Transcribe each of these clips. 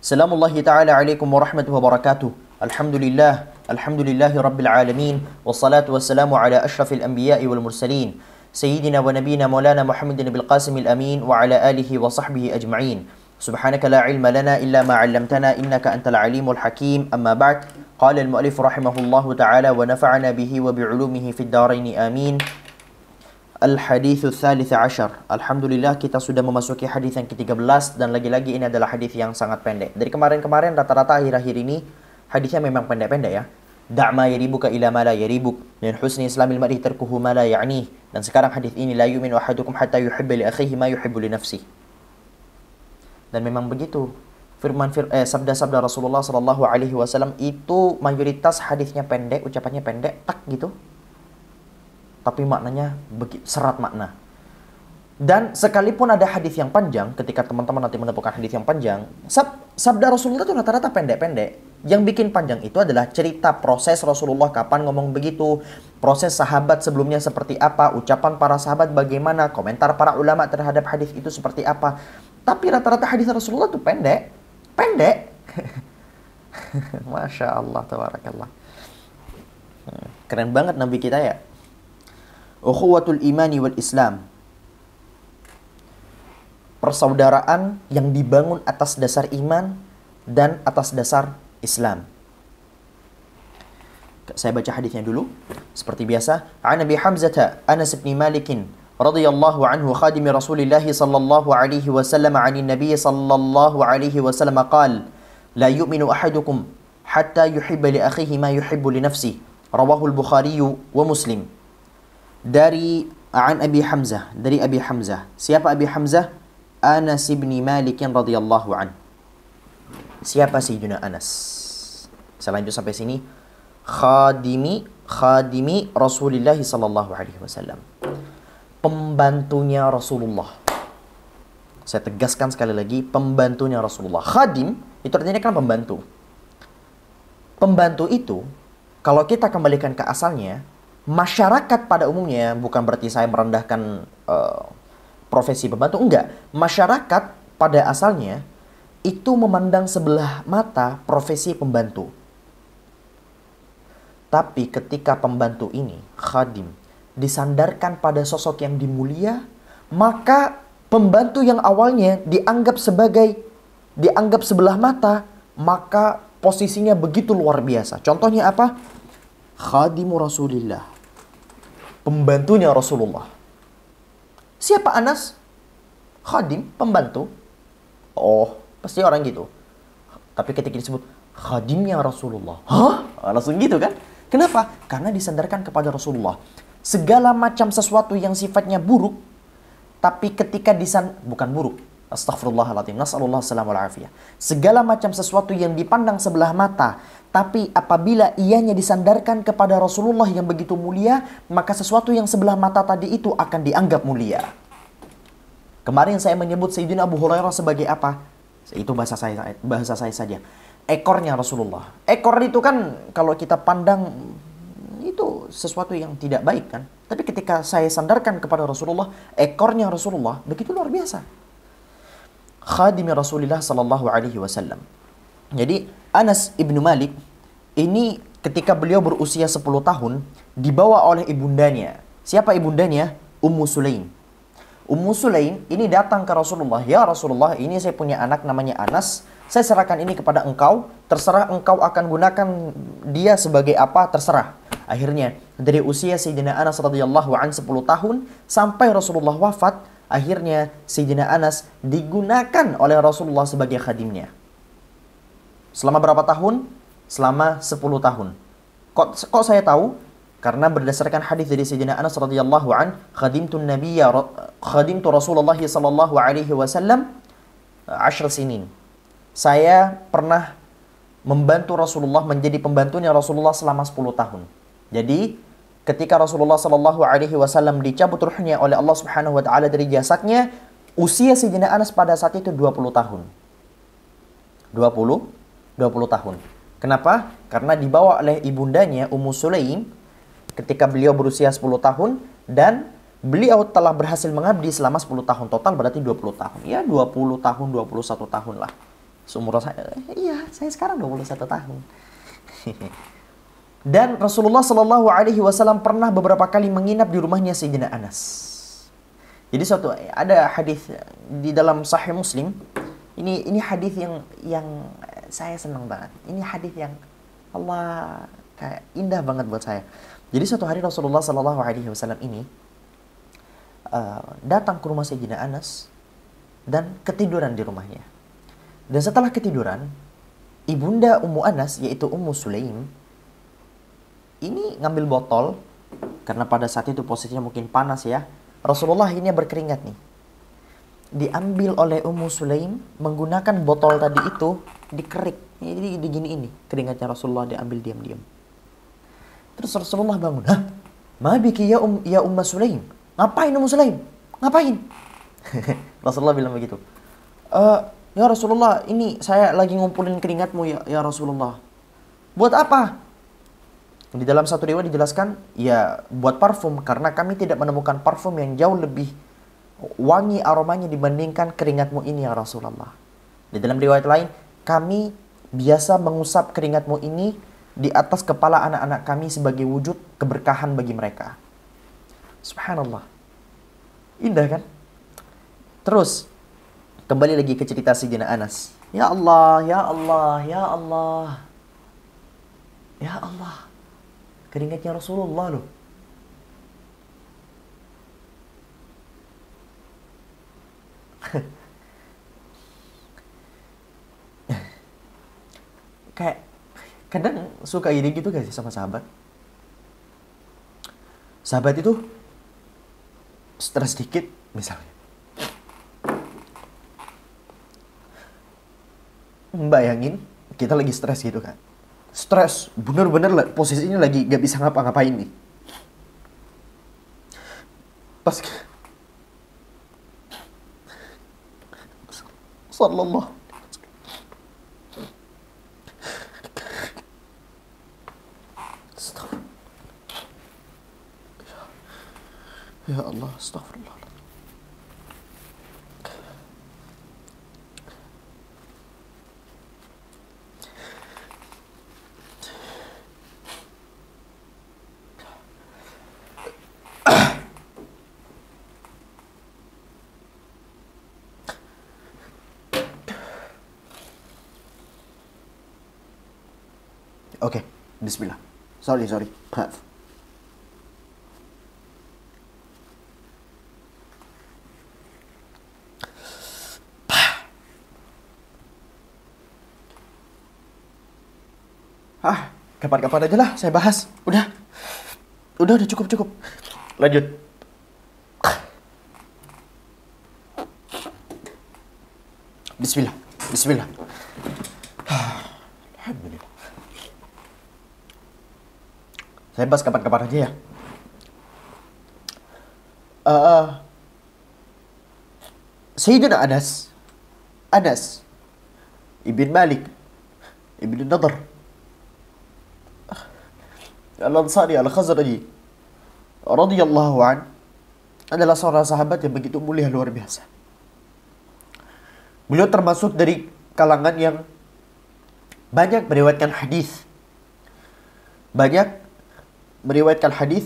Salamullahi ta'ala alaikum warahmatullahi wabarakatuh. Alhamdulillahi rabbil alamin. Wassalatu wassalamu ala ashrafil anbiya'i wal mursalin. Sayyidina wa nabina maulana Muhammadin bil qasimil amin. Wa ala alihi wa sahbihi ajma'in. Subhanaka la ilma lana illa ma 'allamtana innaka antal alimul hakim. Amma ba'd. Qala al-mu'allif rahimahullahu ta'ala wa nafa'ana bihi wa bi'ulumihi fid daraini amin. Al-hadithu tsalits asyar. Alhamdulillah kita sudah memasuki hadis yang ke-13 dan lagi-lagi ini adalah hadis yang sangat pendek. Dari kemarin-kemarin rata-rata akhir-akhir ini hadisnya memang pendek-pendek ya. Da'ma yaribuka ila ma la yaribuk. Min husni islamil mar'i tarkuhu ma la ya'nih. Dan sekarang hadis ini la yu'minu ahadukum hatta yuhibba li akhihi ma yuhibbu li nafsihi. Dan memang begitu. Sabda-sabda Rasulullah sallallahu alaihi wasallam itu mayoritas hadisnya pendek, ucapannya pendek, tak gitu. Tapi maknanya serat makna. Dan sekalipun ada hadis yang panjang, ketika teman-teman nanti menemukan hadis yang panjang, sabda Rasulullah itu rata-rata pendek-pendek. Yang bikin panjang itu adalah cerita proses Rasulullah kapan ngomong begitu, proses sahabat sebelumnya seperti apa, ucapan para sahabat bagaimana, komentar para ulama terhadap hadis itu seperti apa. Tapi rata-rata hadis Rasulullah itu pendek. Pendek. Masya Allah, tabarakallah. Keren banget Nabi kita ya. Ukhuwatul imani wal Islam. Persaudaraan yang dibangun atas dasar iman dan atas dasar Islam. Saya baca hadisnya dulu. Seperti biasa. An Abi Hamzah Anas bin Malik radhiyallahu anhu khadimi Rasulillah sallallahu alaihi wasallam an Nabi sallallahu alaihi wasallam qala la yu'minu ahadukum hatta yuhibba li akhihi ma yuhibbu li nafsihi. Rawahu al-Bukhari wa Muslim. Dari Abi Hamzah, dari Abi Hamzah. Siapa Abi Hamzah? Anas bin Malik radhiyallahu an. Siapa Sayyidina Anas? Saya lanjut sampai sini. Khadimi Rasulullah sallallahu alaihi wasallam. Pembantunya Rasulullah. Saya tegaskan sekali lagi, pembantunya Rasulullah. Khadim itu artinya kan pembantu. Pembantu itu kalau kita kembalikan ke asalnya, masyarakat pada umumnya, bukan berarti saya merendahkan profesi pembantu, enggak. Masyarakat pada asalnya itu memandang sebelah mata profesi pembantu. Tapi ketika pembantu ini, khadim, disandarkan pada sosok yang dimulia, maka pembantu yang awalnya dianggap sebelah mata, maka posisinya begitu luar biasa. Contohnya apa? Khadimu Rasulillah. Pembantunya Rasulullah. Siapa Anas? Khadim, pembantu. Oh, pasti orang gitu. Tapi ketika disebut khadimnya Rasulullah, hah? Langsung gitu kan? Kenapa? Karena disandarkan kepada Rasulullah. Segala macam sesuatu yang sifatnya buruk, tapi ketika bukan buruk. Astaghfirullahaladzim. Nas'alullah salam wal afiyah. Segala macam sesuatu yang dipandang sebelah mata, tapi apabila ianya disandarkan kepada Rasulullah yang begitu mulia, maka sesuatu yang sebelah mata tadi itu akan dianggap mulia. Kemarin saya menyebut Sayyidina Abu Hurairah sebagai apa? Itu bahasa saya saja. Ekornya Rasulullah. Ekor itu kan kalau kita pandang itu sesuatu yang tidak baik kan. Tapi ketika saya sandarkan kepada Rasulullah, ekornya Rasulullah begitu luar biasa. Khadimi Rasulullah sallallahu alaihi wasallam. Jadi Anas ibnu Malik ini ketika beliau berusia 10 tahun dibawa oleh ibundanya. Siapa ibundanya? Ummu Sulaim. Ummu Sulaim ini datang ke Rasulullah. Ya Rasulullah, ini saya punya anak namanya Anas. Saya serahkan ini kepada engkau. Terserah engkau akan gunakan dia sebagai apa, terserah. Akhirnya dari usia Sayyidina Anas radhiyallahu an 10 tahun sampai Rasulullah wafat, akhirnya Sayyidina Anas digunakan oleh Rasulullah sebagai khadimnya. Selama berapa tahun? Selama 10 tahun. Kok saya tahu? Karena berdasarkan hadis dari Sayyidina Anas radhiyallahu an, khadimtu Rasulullah sallallahu alaihi wasallam 10 sinin. Saya pernah membantu Rasulullah, menjadi pembantunya Rasulullah selama 10 tahun. Jadi ketika Rasulullah sallallahu alaihi wasallam dicabut ruhnya oleh Allah Subhanahu wa taala dari jasadnya, usia Sayyidina Anas pada saat itu 20 tahun. 20 tahun. Kenapa? Karena dibawa oleh ibundanya Ummu Sulaim ketika beliau berusia 10 tahun dan beliau telah berhasil mengabdi selama 10 tahun. Total berarti 20 tahun. Ya 20 tahun, 21 tahun lah. Seumur saya, iya, saya sekarang 21 tahun. Dan Rasulullah Shallallahu Alaihi Wasallam pernah beberapa kali menginap di rumahnya Sayyidina Anas. Jadi ada hadis di dalam Sahih Muslim. Ini hadis yang saya senang banget. Ini hadis yang Allah kayak indah banget buat saya. Jadi suatu hari Rasulullah Shallallahu Alaihi Wasallam ini datang ke rumah Sayyidina Anas dan ketiduran di rumahnya. Dan setelah ketiduran, ibunda Ummu Anas yaitu Ummu Sulaim ini ngambil botol karena pada saat itu posisinya mungkin panas ya. Rasulullah ini berkeringat nih. Diambil oleh Ummu Sulaim menggunakan botol tadi itu dikerik. Jadi digini ini keringatnya Rasulullah diambil diam-diam. Terus Rasulullah bangun. Hah? Ma biki ya Ummu Sulaim? Ngapain Ummu Sulaim? Ngapain? Rasulullah bilang begitu. Ya Rasulullah, ini saya lagi ngumpulin keringatmu ya Rasulullah. Buat apa? Di dalam satu riwayat dijelaskan, ya buat parfum, karena kami tidak menemukan parfum yang jauh lebih wangi aromanya dibandingkan keringatmu ini ya Rasulullah. Di dalam riwayat lain, kami biasa mengusap keringatmu ini di atas kepala anak-anak kami sebagai wujud keberkahan bagi mereka. Subhanallah. Indah kan? Terus, kembali lagi ke cerita Sayyidina Anas. Ya Allah, ya Allah, ya Allah. Ya Allah. Keringatnya Rasulullah loh. Kayak kadang suka iri gitu gak sih sama sahabat? Sahabat itu stres dikit misalnya. Bayangin kita lagi stres gitu kan. Stres, bener-bener posisinya lagi gak bisa ngapa-ngapain nih. Pas Sallallahu Ya Allah, astagfirullah. Oke, bismillah. Sorry. Maaf. Kapan-kapan aja lah saya bahas. Udah cukup. Lanjut. Bismillah. Alhamdulillah. Saya bahas kapan-kapan aja ya. Sayyidina Anas Ibn Malik Ibn Nadhr Al-Ansari Al-Khazraji radhiyallahu an adalah seorang sahabat yang begitu mulia, luar biasa. Beliau termasuk dari kalangan yang banyak meriwayatkan hadis.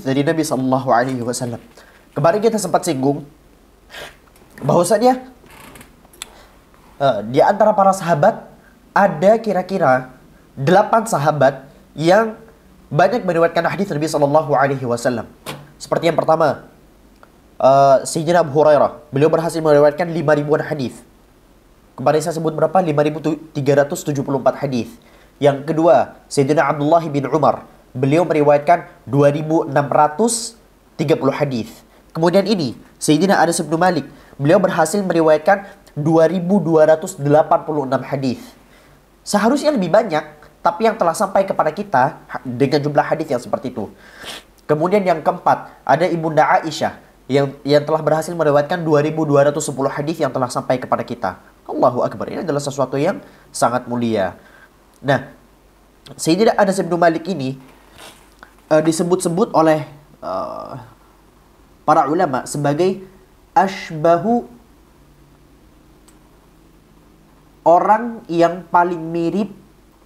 Dari Nabi sallallahu alaihi wasallam. Kemarin kita sempat singgung bahwasanya di antara para sahabat ada kira-kira 8 sahabat yang banyak meriwayatkan hadis Nabi sallallahu alaihi wasallam. Seperti yang pertama, Sayyidina Abu Hurairah. Beliau berhasil meriwayatkan 5.000-an hadis. Kemarin saya sebut berapa? 5.374 hadis. Yang kedua, Sayyidina Abdullah bin Umar. Beliau meriwayatkan 2.630 hadis. Kemudian ini, Sayyidina Anas bin Malik. Beliau berhasil meriwayatkan 2.286 hadis. Seharusnya lebih banyak, tapi yang telah sampai kepada kita dengan jumlah hadis yang seperti itu. Kemudian yang keempat, ada Ibunda Aisyah yang telah berhasil meriwayatkan 2.210 hadis yang telah sampai kepada kita. Allahu Akbar, ini adalah sesuatu yang sangat mulia. Nah, Sayyidina Anas bin Malik ini disebut-sebut oleh para ulama sebagai ashbahu orang yang paling mirip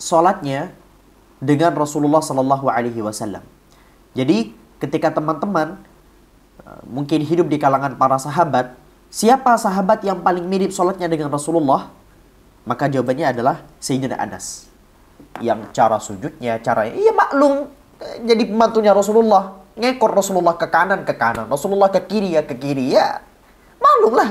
sholatnya dengan Rasulullah Sallallahu Alaihi Wasallam. Jadi ketika teman-teman mungkin hidup di kalangan para sahabat, siapa sahabat yang paling mirip sholatnya dengan Rasulullah? Maka jawabannya adalah Sayyidina Anas. Yang cara sujudnya, caranya, iya maklum, jadi pembantunya Rasulullah. Ngekor Rasulullah ke kanan, Rasulullah ke kiri, ya maklum lah.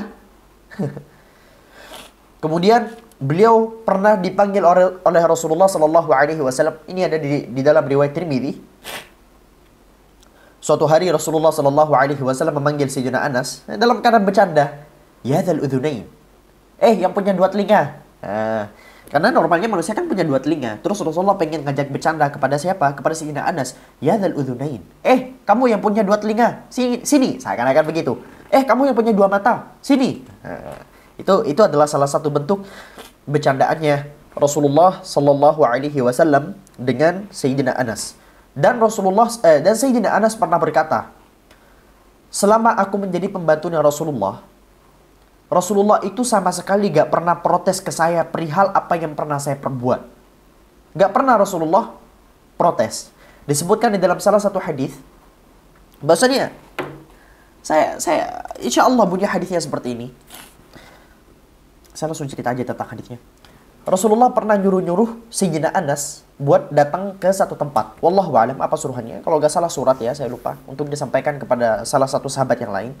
Kemudian beliau pernah dipanggil oleh Rasulullah Sallallahu Alaihi Wasallam. Ini ada di dalam riwayat Tirmidzi. Suatu hari Rasulullah Sallallahu Alaihi Wasallam memanggil Sayyidina Anas dalam keadaan bercanda. Ya dzal udhunain. Yang punya dua telinga. Karena normalnya manusia kan punya dua telinga. Terus Rasulullah pengen ngajak bercanda kepada siapa? Kepada Sayyidina Anas. Ya dzal udhunain. Kamu yang punya dua telinga. Sini. Seakan-akan begitu. Kamu yang punya dua mata. Sini. Itu adalah salah satu bentuk bercandaannya Rasulullah Sallallahu Alaihi Wasallam dengan Sayyidina Anas. Dan Sayyidina Anas pernah berkata, selama aku menjadi pembantunya Rasulullah itu sama sekali gak pernah protes ke saya perihal apa yang pernah saya perbuat. Gak pernah Rasulullah protes. Disebutkan di dalam salah satu hadis, bahasanya saya insya Allah punya hadisnya seperti ini. Saya langsung cerita aja tentang hadisnya. Rasulullah pernah nyuruh Sayyidina Anas buat datang ke satu tempat. Wallahu a'lam apa suruhannya. Kalau gak salah surat ya, saya lupa. Untuk disampaikan kepada salah satu sahabat yang lain.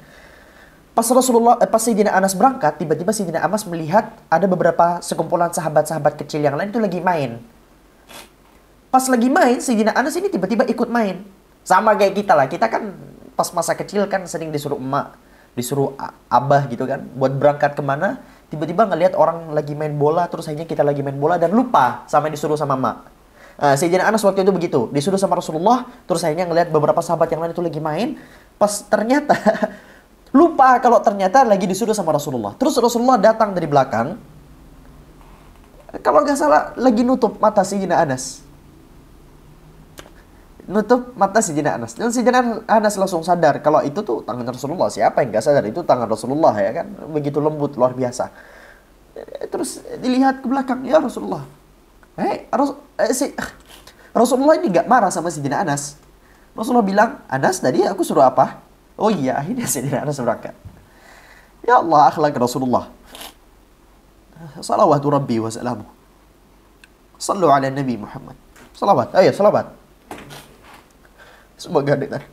Pas Sayyidina Anas berangkat, tiba-tiba Sayyidina Anas melihat ada beberapa sekumpulan sahabat-sahabat kecil yang lain itu lagi main. Pas lagi main, Sayyidina Anas ini tiba-tiba ikut main. Sama kayak kita lah. Kita kan pas masa kecil kan sering disuruh emak, disuruh abah gitu kan, buat berangkat kemana. Tiba-tiba ngelihat orang lagi main bola, terus akhirnya kita lagi main bola dan lupa sama disuruh sama emak. Sayyidina Anas waktu itu begitu, disuruh sama Rasulullah, terus akhirnya ngelihat beberapa sahabat yang lain itu lagi main, pas ternyata lupa kalau ternyata lagi disuruh sama Rasulullah. Terus Rasulullah datang dari belakang, kalau nggak salah lagi nutup mata Sayyidina Anas. Nutup mata Sayyidina Anas. Dan Sayyidina Anas langsung sadar kalau itu tuh tangan Rasulullah. Siapa yang nggak sadar itu tangan Rasulullah ya kan? Begitu lembut, luar biasa. Terus dilihat ke belakang, ya Rasulullah. Rasulullah ini nggak marah sama Sayyidina Anas. Rasulullah bilang, Anas tadi aku suruh apa? Oh iya, akhirnya Sayyidina Anas berangkat. Ya Allah, akhlak Rasulullah. Salawatu Rabbi wa salamu. Sallu ala Nabi Muhammad. Salawat, ayo salawat. Semoga dengar.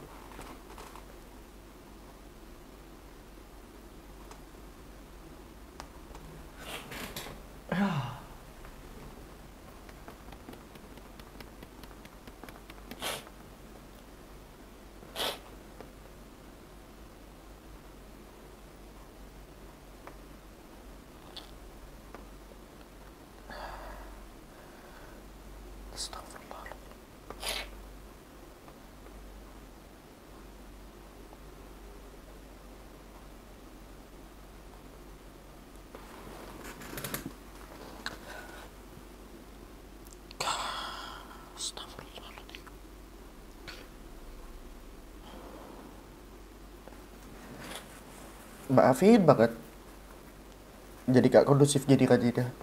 Maafin banget. Jadi gak kondusif jadi kajian.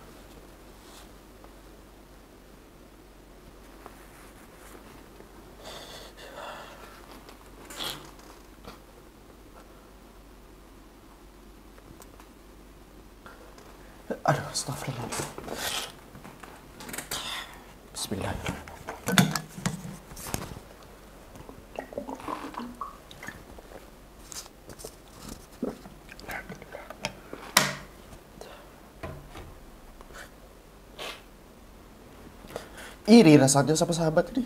Aduh, astagfirullah. Bismillahirrahmanirrahim. Iri rasanya sama sahabat ini.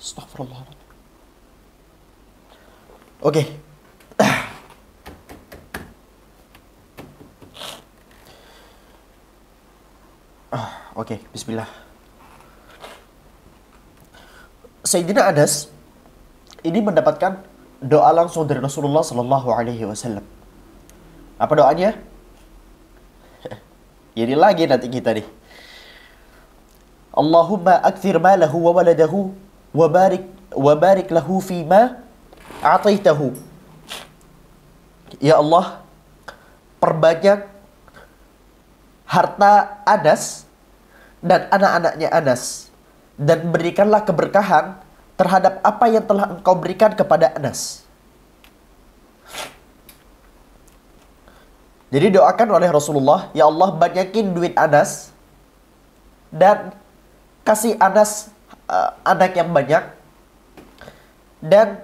Astagfirullah. Oke. Oke, bismillah. Sayyidina Anas ini mendapatkan doa langsung dari Rasulullah Sallallahu Alaihi Wasallam. Apa doanya? Ini lagi nanti kita nih. Allahumma akthir malahu wa waladahu wa barik lahu fima a'taitahu. Ya Allah, perbanyak harta Anas dan anak-anaknya Anas, dan berikanlah keberkahan terhadap apa yang telah Engkau berikan kepada Anas. Jadi doakan oleh Rasulullah, ya Allah banyakin duit Anas dan kasih Anas anak yang banyak, dan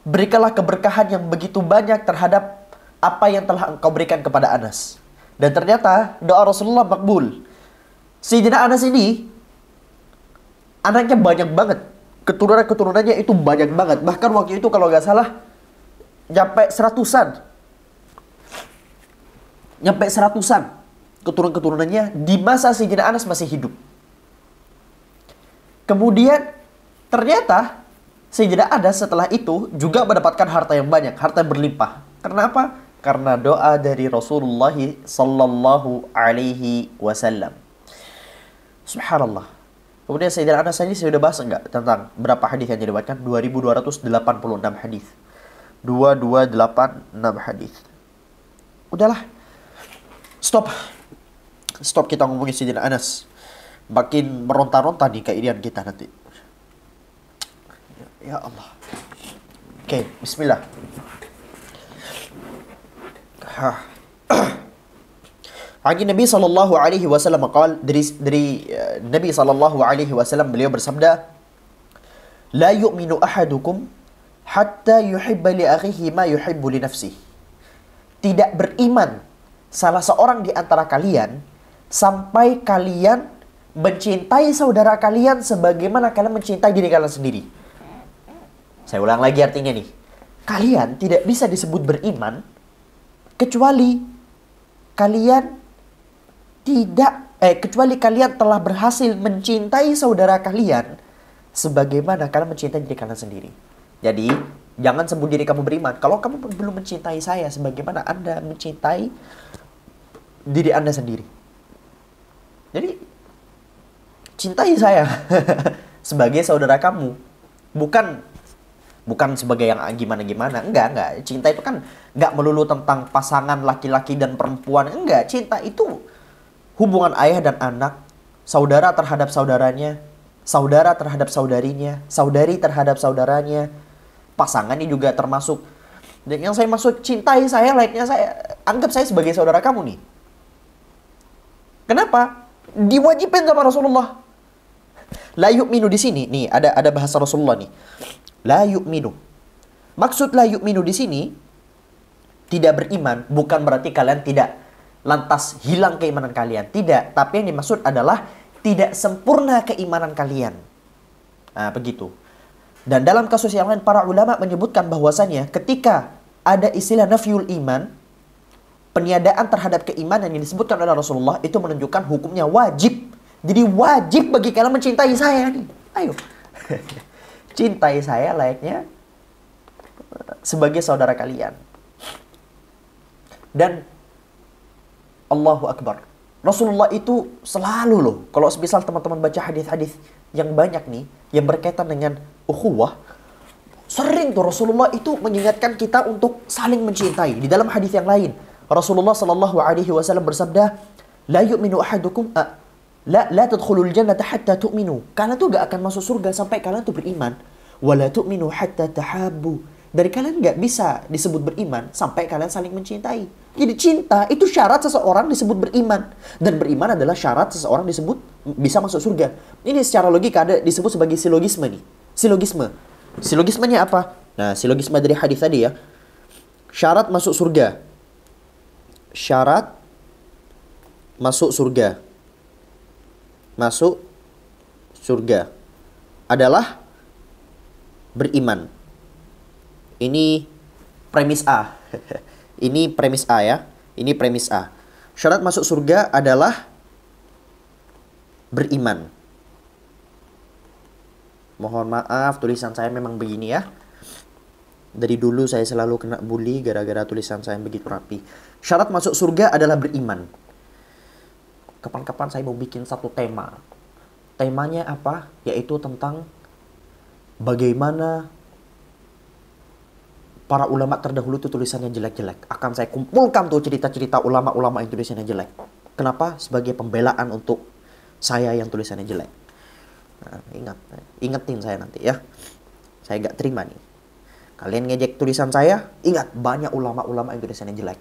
berikanlah keberkahan yang begitu banyak terhadap apa yang telah Engkau berikan kepada Anas. Dan ternyata doa Rasulullah makbul. Sayyidina Anas ini anaknya banyak banget. Keturunan-keturunannya itu banyak banget. Bahkan waktu itu kalau nggak salah nyampe seratusan. Nyampe seratusan keturunan-keturunannya di masa Sayyidina Anas masih hidup. Kemudian ternyata Sayyidina Anas setelah itu juga mendapatkan harta yang banyak, harta yang berlimpah. Karena apa? Karena doa dari Rasulullah sallallahu alaihi wasallam. Subhanallah. Kemudian Sayyidina Anas ini sudah bahas enggak tentang berapa hadis yang diriwayatkan? 2286 hadis. 2286 hadis. Udahlah. Stop kita ngomongin Sayyidina Anas. Makin meronta-ronta nih keidian kita nanti. Ya Allah. Oke, bismillah. Agi Nabi sallallahu alaihi wasallam qala, dari Nabi sallallahu alaihi wasallam beliau bersabda, "La yu'minu ahadukum hatta yuhibba li akhihi ma yuhibbu li nafsihi." Tidak beriman salah seorang di antara kalian sampai kalian mencintai saudara kalian sebagaimana kalian mencintai diri kalian sendiri. Saya ulang lagi artinya nih. Kalian tidak bisa disebut beriman kecuali kalian telah berhasil mencintai saudara kalian sebagaimana kalian mencintai diri kalian sendiri. Jadi, jangan sebut diri kamu beriman kalau kamu belum mencintai saya sebagaimana Anda mencintai diri Anda sendiri. Jadi, cintai saya sebagai saudara kamu, bukan sebagai yang gimana-gimana. Enggak. Cinta itu kan enggak melulu tentang pasangan laki-laki dan perempuan. Enggak, cinta itu hubungan ayah dan anak, saudara terhadap saudaranya, saudara terhadap saudarinya, saudari terhadap saudaranya. Pasangan ini juga termasuk. Dan yang saya maksud cintai saya, layaknya saya, anggap saya sebagai saudara kamu nih. Kenapa? Diwajibkan sama Rasulullah. La yu'minu di sini, nih ada bahasa Rasulullah nih. La yu'minu. Maksud la yu'minu di sini tidak beriman bukan berarti kalian tidak lantas hilang keimanan kalian. Tidak, tapi yang dimaksud adalah tidak sempurna keimanan kalian. Nah, begitu. Dan dalam kasus yang lain para ulama menyebutkan bahwasannya ketika ada istilah nafyul iman, peniadaan terhadap keimanan yang disebutkan oleh Rasulullah itu menunjukkan hukumnya wajib. Jadi wajib bagi kalian mencintai saya nih. Ayo. Cintai saya layaknya sebagai saudara kalian. Dan Allahu Akbar. Rasulullah itu selalu loh, kalau misal teman-teman baca hadis-hadis yang banyak nih, yang berkaitan dengan ukhuwah, sering tuh Rasulullah itu mengingatkan kita untuk saling mencintai. Di dalam hadis yang lain, Rasulullah sallallahu alaihi wasallam bersabda, "La yu'minu ahadukum la tadkhulul jannata hatta tu'minu." Kalian tuh gak akan masuk surga sampai kalian tuh beriman. "Wa la tu'minu hatta tahabbu." Dari kalian gak bisa disebut beriman sampai kalian saling mencintai. Jadi cinta itu syarat seseorang disebut beriman. Dan beriman adalah syarat seseorang disebut bisa masuk surga. Ini secara logika ada disebut sebagai silogisme nih. Silogisme. Silogismenya apa? Nah, silogisme dari hadis tadi ya. Syarat masuk surga. Syarat masuk surga. Masuk surga adalah beriman. Ini premis A. Ini premis A ya. Ini premis A. Syarat masuk surga adalah beriman. Mohon maaf tulisan saya memang begini ya. Dari dulu saya selalu kena bully gara-gara tulisan saya begitu rapi. Syarat masuk surga adalah beriman. Kapan-kapan saya mau bikin satu tema. Temanya apa? Yaitu tentang bagaimana para ulama terdahulu itu tulisannya jelek-jelek. Akan saya kumpulkan tuh cerita-cerita ulama-ulama yang tulisannya jelek. Kenapa? Sebagai pembelaan untuk saya yang tulisannya jelek. Nah, ingetin saya nanti ya. Saya gak terima nih. Kalian ngejek tulisan saya, ingat banyak ulama-ulama yang tulisannya jelek.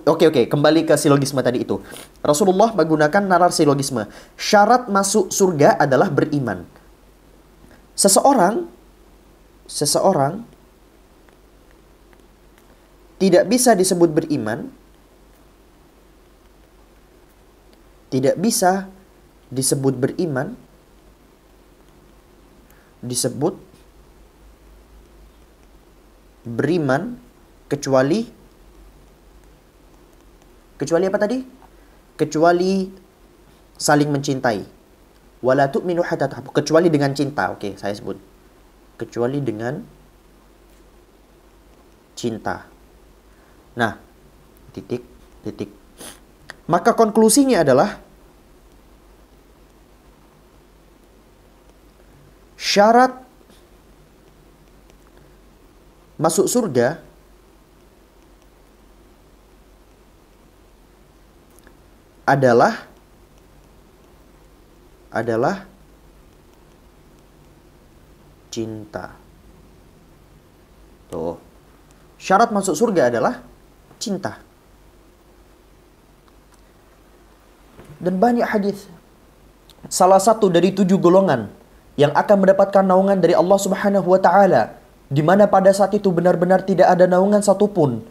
Oke, kembali ke silogisme tadi itu. Rasulullah menggunakan nalar silogisme. Syarat masuk surga adalah beriman. Seseorang tidak bisa disebut beriman, disebut beriman kecuali apa tadi? Kecuali saling mencintai. Wala tu'minu hatta tahibbu, kecuali dengan cinta. Oke, saya sebut. Kecuali dengan cinta. Nah, titik. Maka konklusinya adalah syarat masuk surga adalah cinta. Tuh. Syarat masuk surga adalah cinta. Dan banyak hadis. Salah satu dari 7 golongan yang akan mendapatkan naungan dari Allah Subhanahu wa taala, di mana pada saat itu benar-benar tidak ada naungan satupun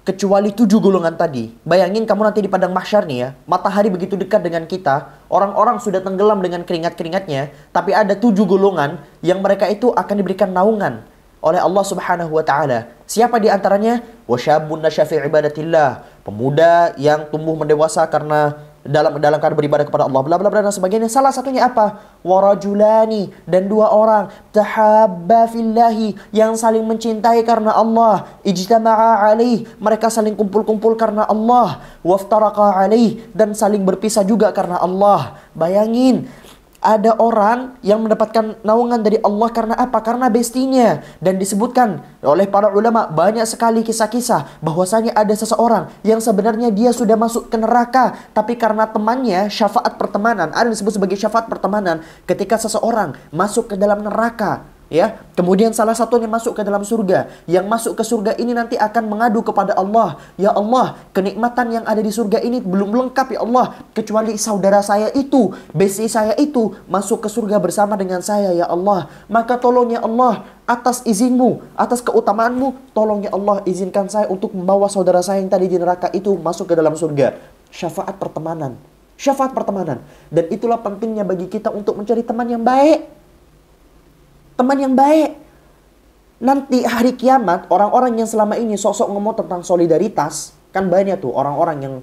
kecuali 7 golongan tadi. Bayangin kamu nanti di padang mahsyar nih ya, matahari begitu dekat dengan kita, orang-orang sudah tenggelam dengan keringat-keringatnya, tapi ada 7 golongan yang mereka itu akan diberikan naungan oleh Allah Subhanahu wa taala. Siapa di antaranya? Wasyabun nasya fi ibadatillah, pemuda yang tumbuh mendewasa karena dalam keadaan beribadah kepada Allah, bla bla bla dan sebagainya. Salah satunya apa? Warajulani, dan 2 orang tahabba fillahi, yang saling mencintai karena Allah, ijtama'a alaih, mereka saling kumpul-kumpul karena Allah, waftaraqa alaih, dan saling berpisah juga karena Allah. Bayangin, ada orang yang mendapatkan naungan dari Allah karena apa? Karena bestinya. Dan disebutkan oleh para ulama banyak sekali kisah-kisah bahwasanya ada seseorang yang sebenarnya dia sudah masuk ke neraka, tapi karena temannya, syafaat pertemanan, ada yang disebut sebagai syafaat pertemanan, ketika seseorang masuk ke dalam neraka, ya, kemudian salah satunya masuk ke dalam surga. Yang masuk ke surga ini nanti akan mengadu kepada Allah, ya Allah, kenikmatan yang ada di surga ini belum lengkap ya Allah, kecuali saudara saya itu, besti saya itu masuk ke surga bersama dengan saya ya Allah. Maka tolong ya Allah, atas izinmu, atas keutamaanmu, tolong ya Allah, izinkan saya untuk membawa saudara saya yang tadi di neraka itu masuk ke dalam surga. Syafaat pertemanan. Syafaat pertemanan. Dan itulah pentingnya bagi kita untuk mencari teman yang baik. Teman yang baik. Nanti hari kiamat, orang-orang yang selama ini sok-sok ngomong tentang solidaritas, kan banyak tuh orang-orang yang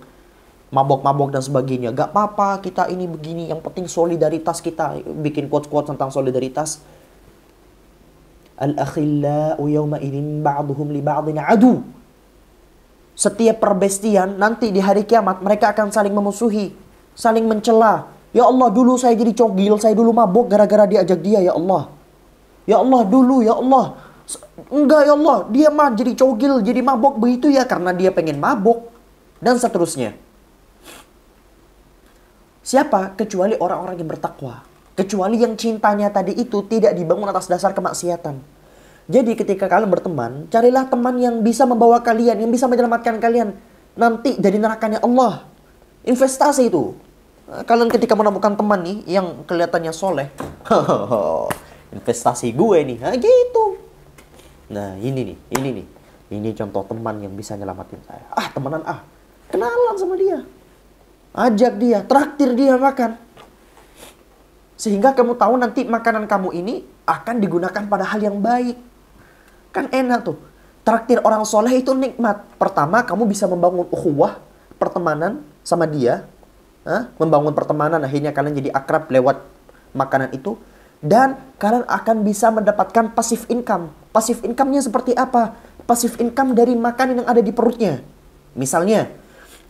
mabok-mabok dan sebagainya. Gak apa-apa kita ini begini, yang penting solidaritas kita. Bikin quotes-quotes tentang solidaritas. Al-akhillau yawma idin ba'duhum li ba'din adu. Setiap perbestian nanti di hari kiamat mereka akan saling memusuhi, saling mencela. Ya Allah, dulu saya jadi cogil, saya dulu mabok gara-gara diajak dia ya Allah. Ya Allah, dulu ya Allah. Enggak ya Allah, dia mah jadi cogil, jadi mabok begitu ya karena dia pengen mabok. Dan seterusnya. Siapa? Kecuali orang-orang yang bertakwa. Kecuali yang cintanya tadi itu tidak dibangun atas dasar kemaksiatan. Jadi ketika kalian berteman, carilah teman yang bisa membawa kalian, yang bisa menyelamatkan kalian nanti dari nerakanya Allah. Investasi itu. Kalian ketika menemukan teman nih yang kelihatannya soleh, investasi gue nih, nah gitu. Nah ini nih, ini contoh teman yang bisa nyelamatin saya. Temenan kenalan sama dia, ajak dia, traktir dia makan, sehingga kamu tahu nanti makanan kamu ini akan digunakan pada hal yang baik. Kan enak tuh, traktir orang soleh itu nikmat. Pertama, kamu bisa membangun ukhuwah, pertemanan sama dia, membangun pertemanan, akhirnya kalian jadi akrab lewat makanan itu. Dan kalian akan bisa mendapatkan passive income. Passive income-nya seperti apa? Passive income dari makanan yang ada di perutnya. Misalnya,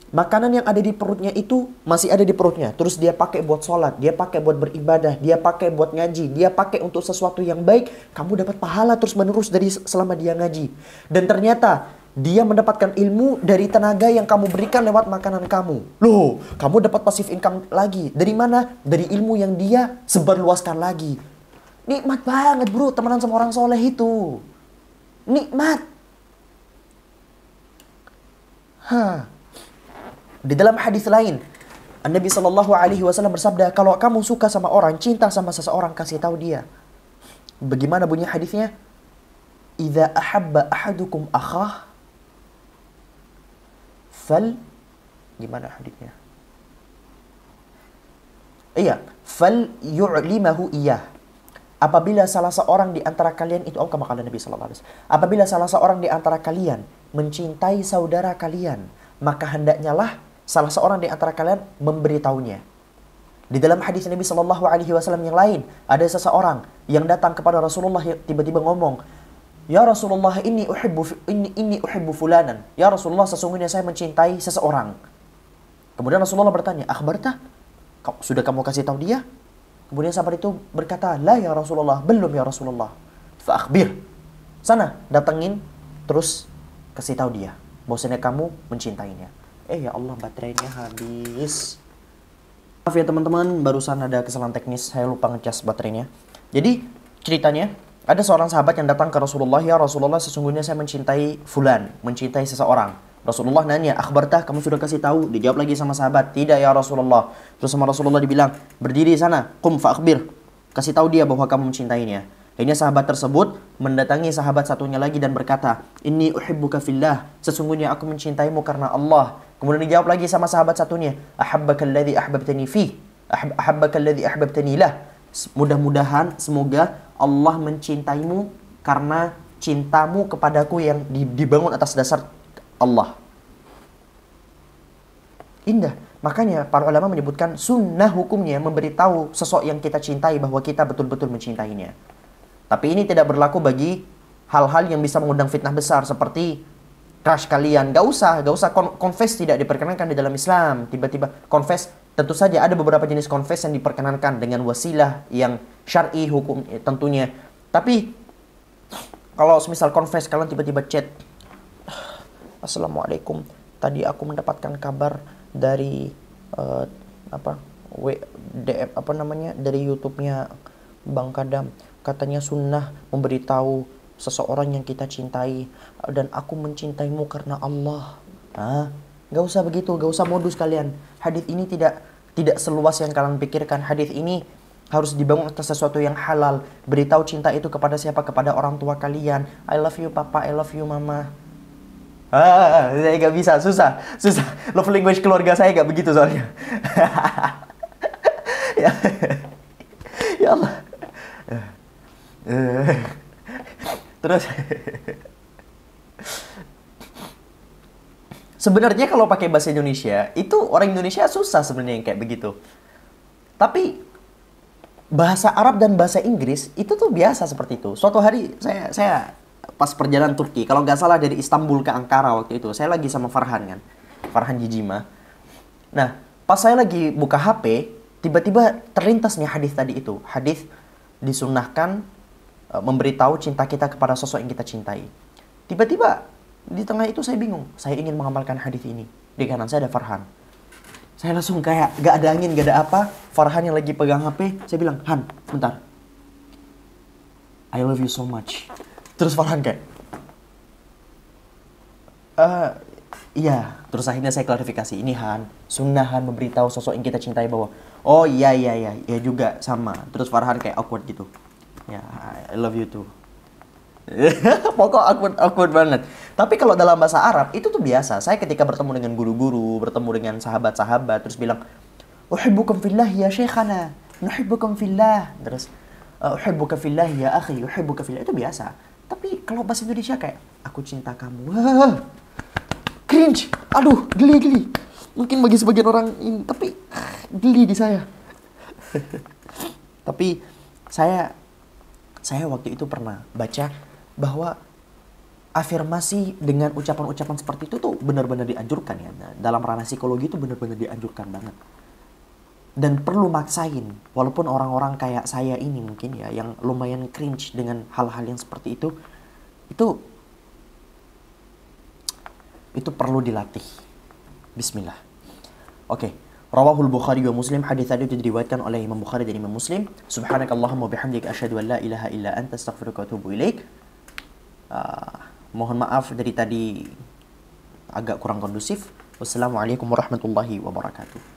Makanan yang ada di perutnya itu masih ada di perutnya. Terus dia pakai buat sholat, dia pakai buat beribadah, dia pakai buat ngaji, dia pakai untuk sesuatu yang baik. Kamu dapat pahala terus menerus dari selama dia ngaji. Dan ternyata dia mendapatkan ilmu dari tenaga yang kamu berikan lewat makanan kamu. Loh, kamu dapat passive income lagi. Dari mana? Dari ilmu yang dia sebarluaskan lagi. Nikmat banget bro, temenan sama orang soleh itu. Nikmat. Di dalam hadis lain, Nabi Shallallahu Alaihi Wasallam bersabda, kalau kamu suka sama orang, cinta sama seseorang, kasih tahu dia. Bagaimana bunyi hadisnya? Idza ahabba ahadukum akhah, gimana hadisnya? Iya, fal yu'limahu iyah. Apabila salah seorang di antara kalian itu, kama qala Nabi sallallahu alaihi wasallam, apabila salah seorang di antara kalian mencintai saudara kalian, maka hendaknya lah salah seorang di antara kalian memberitahunya. Di dalam hadis Nabi sallallahu alaihi wasallam yang lain, ada seseorang yang datang kepada Rasulullah tiba-tiba ngomong, "Ya Rasulullah, inni uhibbu fulanan." Ya Rasulullah, sesungguhnya saya mencintai seseorang. Kemudian Rasulullah bertanya, "Akhbarta? Sudah kamu kasih tahu dia?" Kemudian sahabat itu berkata, "La ya Rasulullah, belum ya Rasulullah." "Fa akhbir." Sana, datengin, terus kasih tahu dia bahwasanya kamu mencintainya. Ya Allah, baterainya habis. Maaf ya teman-teman, barusan ada kesalahan teknis, saya lupa ngecas baterainya. Jadi ceritanya, ada seorang sahabat yang datang ke Rasulullah, "Ya Rasulullah, sesungguhnya saya mencintai fulan, mencintai seseorang." Rasulullah nanya, "Akhbartah, kamu sudah kasih tahu?" Dijawab lagi sama sahabat, "Tidak ya Rasulullah." Terus sama Rasulullah dibilang, "Berdiri sana, qum fa akhbir." Kasih tahu dia bahwa kamu mencintainya. Akhirnya sahabat tersebut mendatangi sahabat satunya lagi dan berkata, "Inni uhibbuka fillah." Sesungguhnya aku mencintaimu karena Allah. Kemudian dijawab lagi sama sahabat satunya, "Ahabbaka alladhi ahbabtani fi." Ahabbaka alladhi ahbabtani lah. Mudah-mudahan, semoga Allah mencintaimu karena cintamu kepadaku yang dibangun atas dasar Allah. Indah. Makanya para ulama menyebutkan sunnah hukumnya memberitahu sosok yang kita cintai bahwa kita betul-betul mencintainya. Tapi ini tidak berlaku bagi hal-hal yang bisa mengundang fitnah besar seperti crush kalian. Gak usah confess, tidak diperkenankan di dalam Islam. Tiba-tiba confess, tentu saja ada beberapa jenis confess yang diperkenankan dengan wasilah yang syar'i hukum tentunya. Tapi kalau semisal confess kalian tiba-tiba chat, "Assalamualaikum, tadi aku mendapatkan kabar dari DM dari YouTube-nya Bang Kadam, katanya sunnah memberitahu seseorang yang kita cintai dan aku mencintaimu karena Allah." Gak usah begitu, gak usah modus kalian. Hadis ini tidak seluas yang kalian pikirkan. Hadis ini harus dibangun atas sesuatu yang halal. Beritahu cinta itu kepada siapa? Kepada orang tua kalian. "I love you papa, I love you mama." Saya gak bisa, susah. Love language keluarga saya gak begitu soalnya. Ya Allah. Terus sebenarnya kalau pakai bahasa Indonesia itu orang Indonesia susah sebenarnya yang kayak begitu. Tapi bahasa Arab dan bahasa Inggris itu tuh biasa seperti itu. Suatu hari saya pas perjalanan Turki, kalau nggak salah dari Istanbul ke Ankara waktu itu, saya lagi sama Farhan kan, Farhan Jijima. Nah, pas saya lagi buka HP, tiba-tiba terlintas nih hadis tadi itu. Hadis disunnahkan memberitahu cinta kita kepada sosok yang kita cintai. Tiba-tiba di tengah itu saya bingung, saya ingin mengamalkan hadis ini. Di kanan saya ada Farhan. Saya langsung kayak gak ada angin, gak ada apa. Farhan yang lagi pegang HP, saya bilang, "Han, bentar. I love you so much." Terus Farhan kayak, iya. Terus akhirnya saya klarifikasi, "Ini Han, sunnah Han memberitahu sosok yang kita cintai bahwa..." "Oh iya juga sama." Terus Farhan kayak awkward gitu. "Ya, I love you too." Pokok awkward banget. Tapi kalau dalam bahasa Arab itu tuh biasa. Saya ketika bertemu dengan guru-guru, bertemu dengan sahabat-sahabat, terus bilang, "Uhibbukum fillah ya syekhana, nuhibbukum fillah." Terus, "Uhibbuka fillah ya akhi, uhibbuka fillah." Itu biasa. Tapi kalau bahasa Indonesia kayak, "Aku cinta kamu." Cringe. Aduh, geli. Mungkin bagi sebagian orang ini, tapi geli di saya. Tapi saya waktu itu pernah baca bahwa afirmasi dengan ucapan-ucapan seperti itu tuh benar-benar dianjurkan ya. Nah, dalam ranah psikologi itu benar-benar dianjurkan banget. Dan perlu maksain, walaupun orang-orang kayak saya ini mungkin ya, yang lumayan cringe dengan hal-hal yang seperti itu perlu dilatih. Bismillah. Oke. Rawahul Bukhari wa Muslim. Hadis tadi itu diriwayatkan oleh Imam Bukhari dan Imam Muslim. Subhanakallahumma wa bihamdika asyhadu an la ilaha illa anta astaghfiruka wa atubu ilaik. Mohon maaf dari tadi agak kurang kondusif. Wassalamualaikum warahmatullahi wabarakatuh.